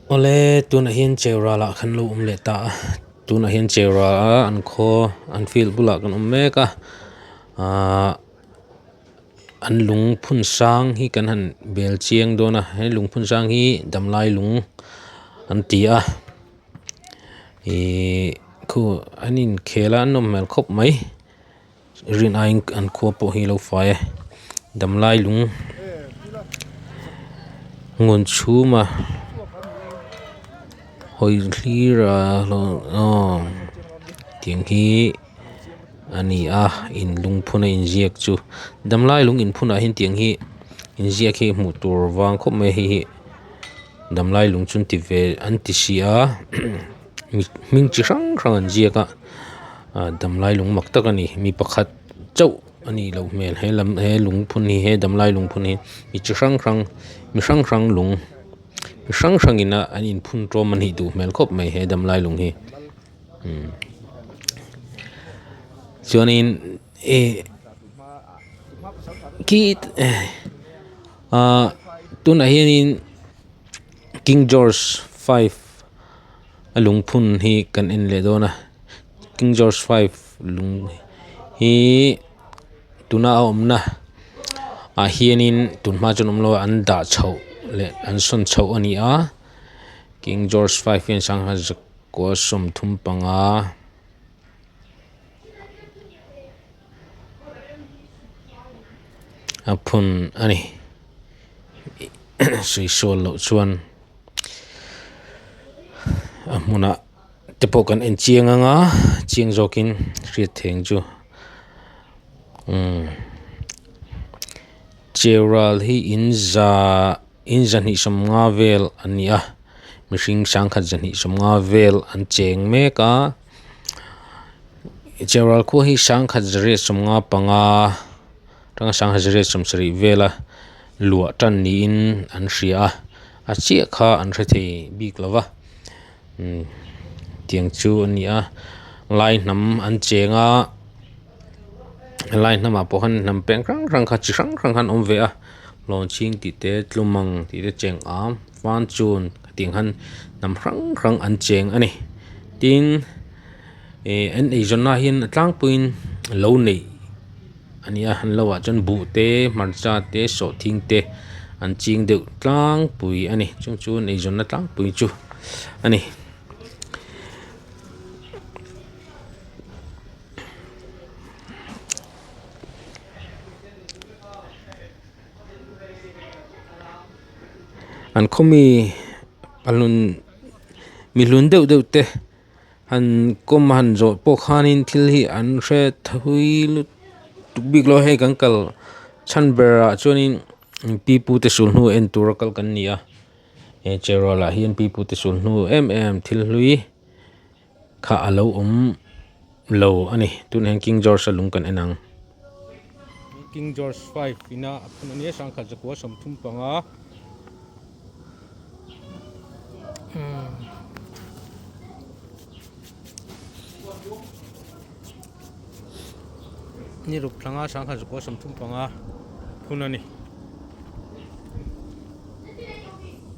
ole tuna hian CHEURAL ah khan lo le ta tuna hian CHEURAL an kho an feel bula kan meka an lung phun sang hi kan han bel chiang dona he lung phun sang hi damlai lung an tia e khu anin khela an nom mel khop mai rin ain an kho po hi lo fai damlai lung ngon chuma hoi hlira lo tiang hi ani in lung phuna in ziak chu damlai lung in phuna hin tiang hi in ziak hi mu tur wang khop mai hi damlai lung chun ti ve an ti sia ming chi rang an ziaka damlai lung mak tak ani mi pakhat chau ani lo mel he lam he lung phun hi he damlai lung phun hi mi chi rang lung mi ina an in phun tro man hi du mel khop mai he damlai lung hi chuanin ki tuna hianin King George V lung phun hi kan en le dona King George V lung hi tuna omna hianin tunma chun omlo an da chho le an son chho ani King George V hian sang ha ko som thum panga phun ani sui sol lo chuan muna tepo kan en chiang anga chiang zokin riat theng chu CHEURAL hi inza ni som nga vel ania mihring sang khat zani som nga vel an cheng meka CHEURAL ko hi sang khat zare som nga panga tang sang hazare som sri vela lua tan ni in an hria a chia kha an hrethe bik lova tiang chu ania lai nam an chenga lai nama po han nam peng rang kha chi rang han om ve launching ti te tlumang ti te cheng fan chun ting han nam rang an cheng ani tin en ei jonna hian tlang puin lo nei ania han lawa chon bu te marcha te so thing te an ching deuh tlang pui ani chung chu nei jonna tlang pui chu ani an khomi palun milun deuh te han kom han zo po khanin thil hi an hre thui big lo he kankal chanbera chuanin pipu te sul hnu en turakal kan nia CHEURAL hian pipu te sul hnu em thil hlui kha alo lo ani tun hen King George lung kan enang King George V ina apun ania sang kha jakwa som thum panga ni rup thlanga sang kha jakwa som thum panga phunani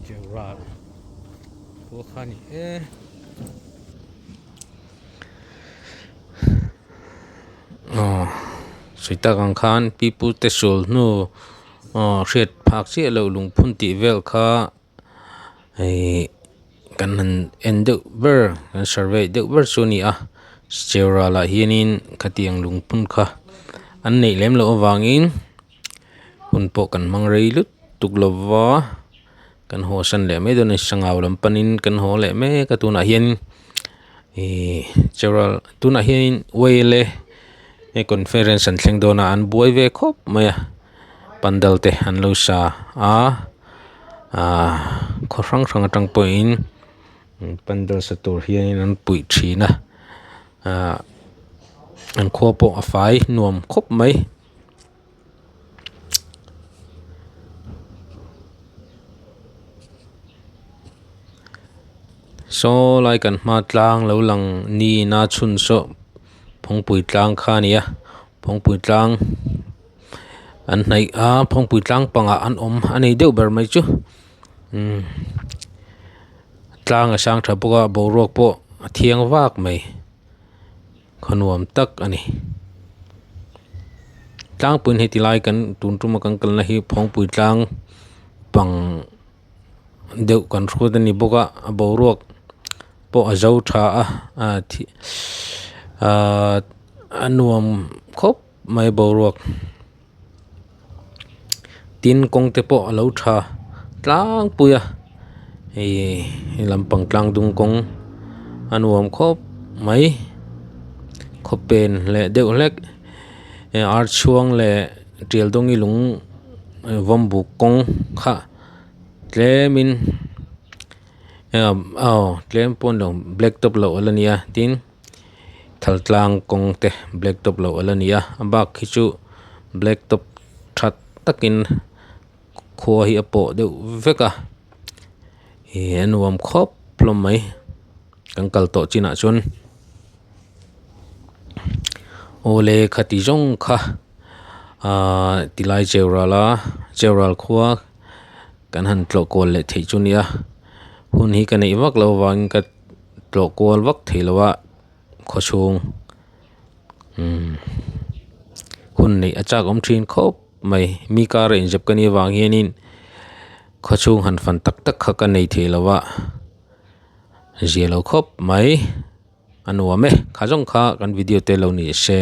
CHEURAL ko khani suita kang khan people te sul nu hriat phak chi lo lung phun ti vel kha kan han en deuh ber kan survey deuh ber chu ni CHEURAL hianin khatiang lung phun kha an nei lem lo awangin hun po kan mang rei lut tuk lova kan ho san le me don sangaw lam panin kan ho le me ka tuna hian CHEURAL tuna hian wele conference an thleng dona an buai ve khop maya pandal te an lo sa khorang atang poin pandal sa tur hian an pui thina an kho po a fai nuam khop mai so lai kan ma tlang lo lang ni na chun so phongpui tlang kha nia phongpui tlang an nei phongpui tlang panga an om ani deuh ber mai chu tlang a sang tha boka borok po thiang wak mai khanuam tak ani tlang pun hi tilai kan tuntuma kan kalna hi phong pui tlang pang deuh kan hrut ani boka borok po azo tha anuam khop mai borok tin kong te po alo tha tlang puya ei lampang tlang dung kong anuam khop mai khopen le deuh hlek ar chuang le trial dong i lung vombu kong kha tlemin tlem pon lo black top lo alania tin thaltlang kong te black top lo alania abak khichu black top that takin khuaah hi apo deuh veka enuam khop plom mai kankal to china chun ole khati jong kha tilai cheural khuaah kan han tlo kol le thei chunia hun hi kan ei vak lo wang ka tlo kol vak thei lowa khochung hun nei achak om thin khop mai mi ka re jep kani wang hianin khochung han fan tak tak kha kan nei thei lowa zielo khop mai anuame khajong kha kan video te lo ni she